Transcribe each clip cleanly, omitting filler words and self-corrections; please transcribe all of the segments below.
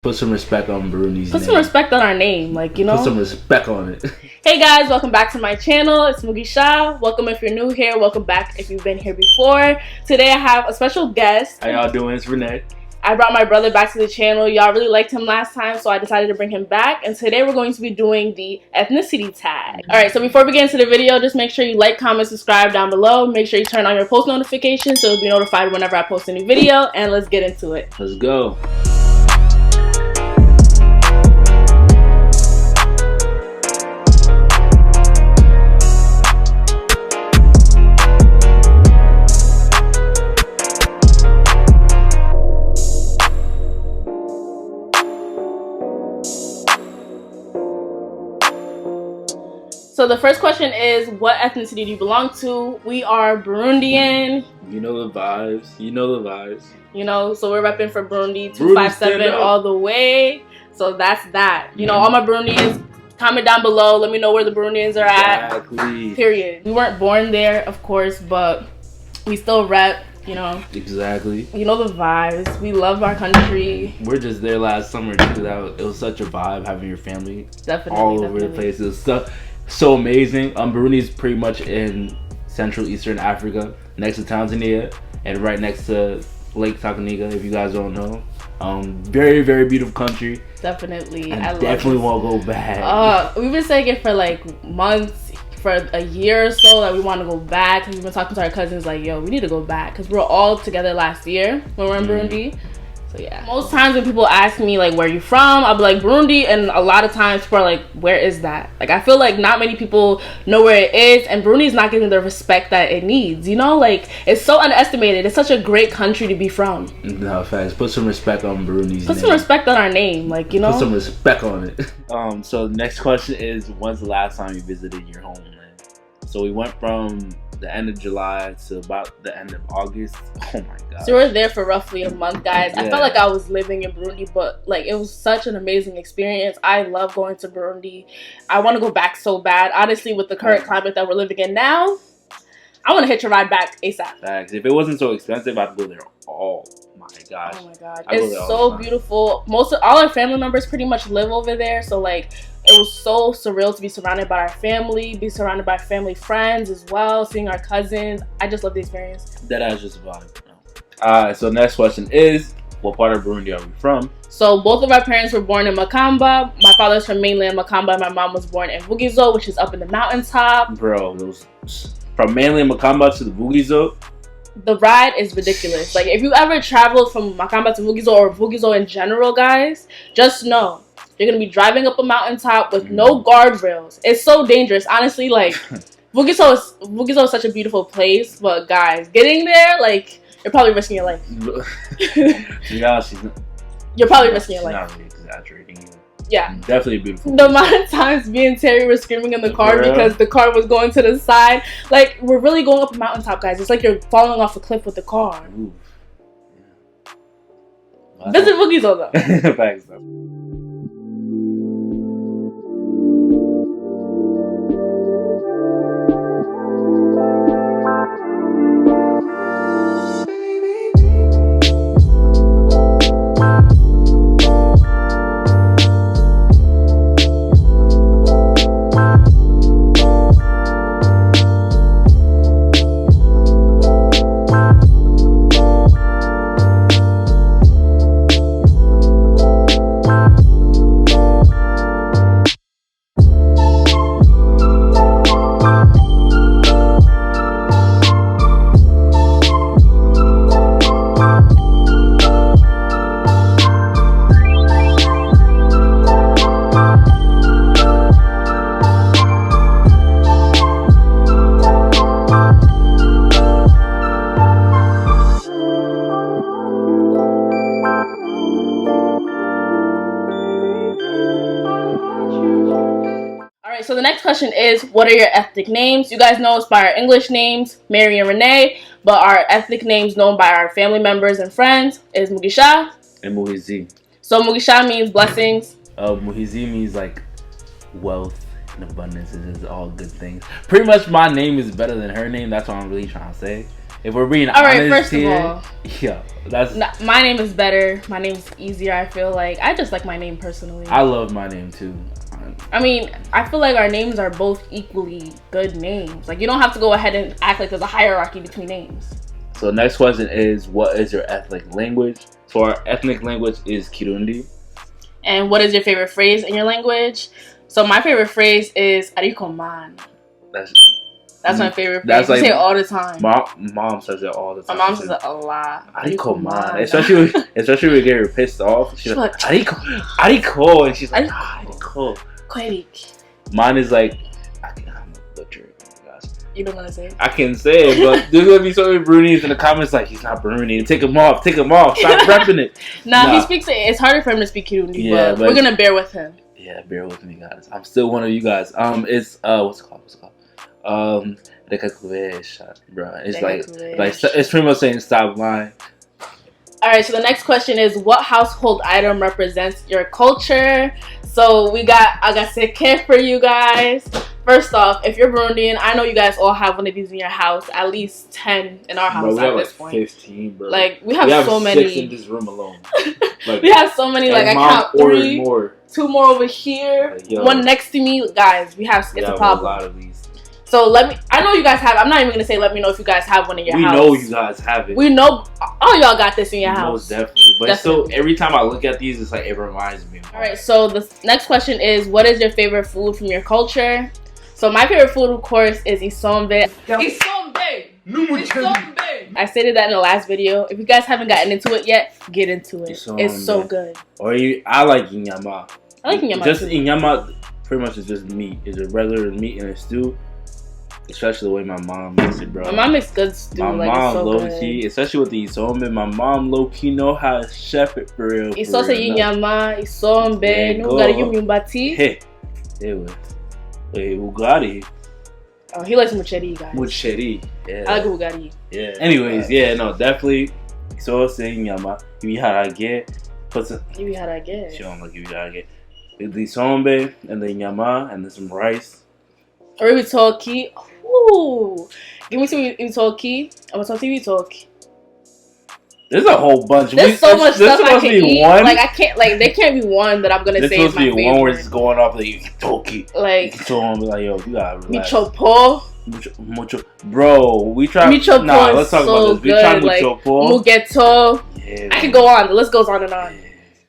Put some respect on Burundi's Put name. some respect on our name, like, you know. Put some respect on it. Hey guys, welcome back to my channel. It's Mugisha. Welcome if you're new here. Welcome back if you've been here before. Today I have a special guest. How y'all doing? It's Renee. I brought my brother back to the channel. Y'all really liked him last time, so I decided to bring him back. And today we're going to be doing the ethnicity tag. Alright, so before we get into the video, just make sure you like, comment, subscribe down below. Make sure you turn on your post notifications so you'll be notified whenever I post a new video. And let's get into it. Let's go. So the first question is, what ethnicity do you belong to? We are Burundian. You know the vibes. You know the vibes. You know, so we're repping for Burundi 257 all the way. So that's that. You know, all my Burundians, comment down below. Let me know where the Burundians are at. Exactly. Period. We weren't born there, of course, but we still rep, you know. Exactly. You know the vibes. We love our country. We're just there last summer too. It was such a vibe having your family all over the place. It was so amazing. Burundi's pretty much in Central Eastern Africa, next to Tanzania, and right next to Lake Tanganyika. If you guys don't know, very beautiful country. Definitely, I definitely want to go back. We've been saying it for like months, for a year or so, that we want to go back. We've been talking to our cousins like, yo, we need to go back because we were all together last year when we were in Burundi. So yeah, most times when people ask me like, where are you from, I'll be like, Burundi, and a lot of times people are like, where is that? Like, I feel like not many people know where it is, and Burundi is not getting the respect that it needs, you know? Like, it's so underestimated. It's such a great country to be from. No, facts. Put some respect on Burundi's name. Put some respect on our name, like, you know? Put some respect on it. So the next question is, when's the last time you visited your homeland? So we went from the end of July to about the end of August. Oh my god. So we were there for roughly a month, guys. Yeah. I felt like I was living in Burundi, but like, it was such an amazing experience. I love going to Burundi. I want to go back so bad. Honestly, with the current climate that we're living in now, I want to hitch a ride back ASAP. Facts. If it wasn't so expensive, I'd go there. Oh my gosh. Oh my god. It's so beautiful. All our family members pretty much live over there, so like, it was so surreal to be surrounded by our family, be surrounded by family friends as well, seeing our cousins. I just love the experience. That is just a vibe. Alright, so next question is, what part of Burundi are we from? So both of our parents were born in Makamba. My father's from mainland Makamba, and my mom was born in Vugizo, which is up in the mountaintop. Bro, from mainland Makamba to the Vugizo, the ride is ridiculous. Like, if you ever traveled from Makamba to Vugizo, or Vugizo in general, guys, just know you're gonna be driving up a mountaintop with no guardrails. It's so dangerous, honestly. Like, Vugizo is such a beautiful place, but guys, getting there, like, you're probably risking your life. Yeah, you're probably risking your life. Not really exaggerating. Yeah, definitely a beautiful place. The amount of times me and Terry were screaming in the car because the car was going to the side. Like, we're really going up a mountaintop, guys. It's like you're falling off a cliff with the car. Ooh. Yeah. Visit Vugizo though. Thanks though. So the next question is, what are your ethnic names? You guys know us by our English names, Mary and Renee, but our ethnic names known by our family members and friends is Mugisha and Mugizi. So Mugisha means blessings. Mugizi means like wealth and abundance. It is all good things. Pretty much my name is better than her name. That's what I'm really trying to say. if we're being all right, honest first of all, yeah, that's my name is better. My name's easier. I feel like I just like my name personally. I love my name too. I mean, I feel like our names are both equally good names. Like, you don't have to go ahead and act like there's a hierarchy between names. So next question is, what is your ethnic language? So our ethnic language is Kirundi. And what is your favorite phrase in your language? So my favorite phrase is "Ariko man." That's my favorite phrase. That's like, I say it all the time. Mom says it all the time. My mom says it a lot. Ariko man. Especially when we get her pissed off. She's like, Ariko. And she's like, Ariko. Mine is like, I'm a butcher. You don't want to say it? I can say it, but there's gonna be so many Burundians in the comments like, he's not Burundian. Take him off. Stop repping it. Nah, he speaks it. It's harder for him to speak Kirundi, but we're gonna bear with him. Yeah, bear with me, guys. I'm still one of you guys. It's what's it called? Bro, it's like it's pretty much saying stop lying. All right, so the next question is, what household item represents your culture? So we got agaseke for you guys. First off, if you're Burundian, I know you guys all have one of these in your house. At least 10 in our house at this point. 15, bro. Like, we have so many. 6 in this room alone. Like, we have so many. Like, I count 3, more. 2 more over here, like, 1 next to me. Guys, it's a problem. A lot of these. So I know you guys have. I'm not even gonna say let me know if you guys have one in your house. We know you guys have it. We know all y'all got this in your house. Most definitely. But still, every time I look at these, it's like it reminds me. All right. So the next question is, what is your favorite food from your culture? So my favorite food, of course, is isombe. Isombe. I stated that in the last video. If you guys haven't gotten into it yet, get into it. It's so good. I like inyama. I like inyama just too. Inyama pretty much is just meat. It's a regular meat in a stew. Especially the way my mom makes it, bro. My mom makes good stew. My mom low-key, especially with the isombe, my mom low-key know how to chef it for real. Isose inyama, isombe, nugari y'imyumbati. Hey, ugari. Oh, he likes mucheri, guys. Mucheri, yeah. I like ugari. Yeah. Anyways, yeah, no, definitely. Isose inyama, ibiharage. Ibiharage. She don't like ibiharage. The isombe and the inyama and then some rice. Or ibitoki. Ooh, give me some ibitoki. I'm gonna ibitoki. There's a whole bunch. There's so much stuff I can eat. One? Like I can't. Like there can't be one that I'm gonna say is my favorite. There's supposed to be one where it's going off like ibitoki. Like you told him like, yo, you gotta relax. Michopo. Bro, we tried. Michopo let's talk about this. We tried michopo. Mugeto. Yeah, I could go on. The list goes on and on. Yeah.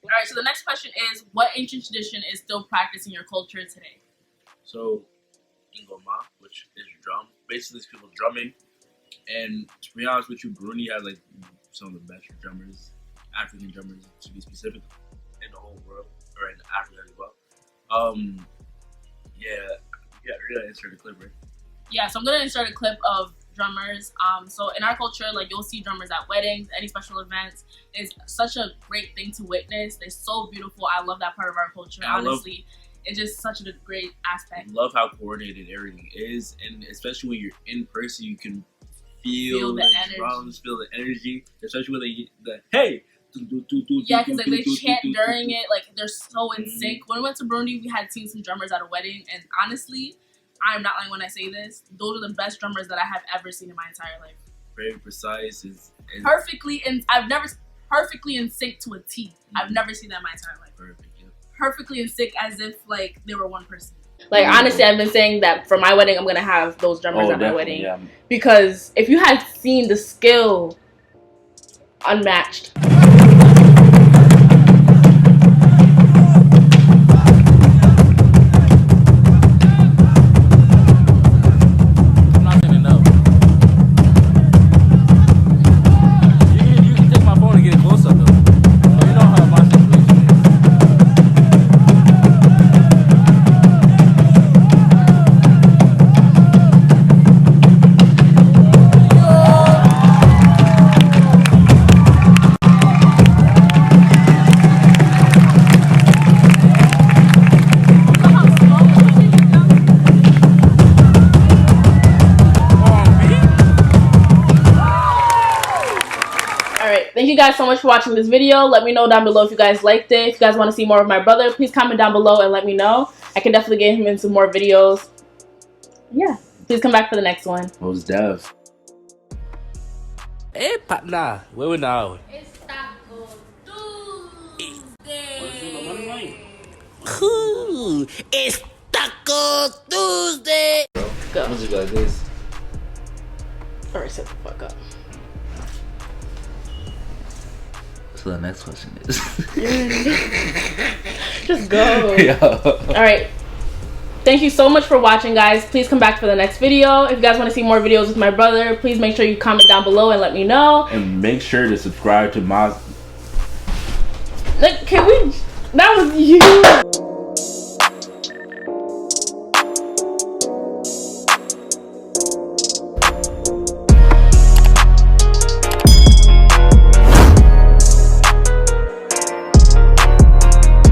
All right. So the next question is, what ancient tradition is still practiced in your culture today? So. Ingoma, which is drum. Basically, it's people drumming. And to be honest with you, Burundi has like some of the best drummers, African drummers to be specific, in the whole world, or in Africa as well. You're gonna insert a clip, right? Yeah, so I'm gonna insert a clip of drummers. So in our culture, like you'll see drummers at weddings, any special events. It's such a great thing to witness. They're so beautiful. I love that part of our culture, honestly. It's just such a great aspect. I love how coordinated everything is, and especially when you're in person, you can feel the drums, feel the energy, especially when the hey. Yeah, because like they chant during it, like they're so in sync. When we went to Burundi, we had seen some drummers at a wedding, and honestly, I'm not lying when I say this. Those are the best drummers that I have ever seen in my entire life. Very precise, is perfectly, and I've never perfectly in sync to a T. I've never seen that in my entire life. Perfect. Perfectly in sync, as if like they were one person. Like honestly, I've been saying that for my wedding, I'm gonna have those drummers at my wedding, because if you had seen the skill, unmatched. Thank you guys so much for watching this video. Let me know down below if you guys liked it. If you guys want to see more of my brother, please comment down below and let me know. I can definitely get him into more videos. Yeah, please come back for the next one. Most dev. Hey, partner. Where we now? It's Taco Tuesday. It's Taco Tuesday. Go. I'm just like this. Alright, shut the fuck up. So the next question is. Just go. Yo. Alright. Thank you so much for watching, guys. Please come back for the next video. If you guys want to see more videos with my brother, please make sure you comment down below and let me know. And make sure to subscribe to my... Like, can we... That was you.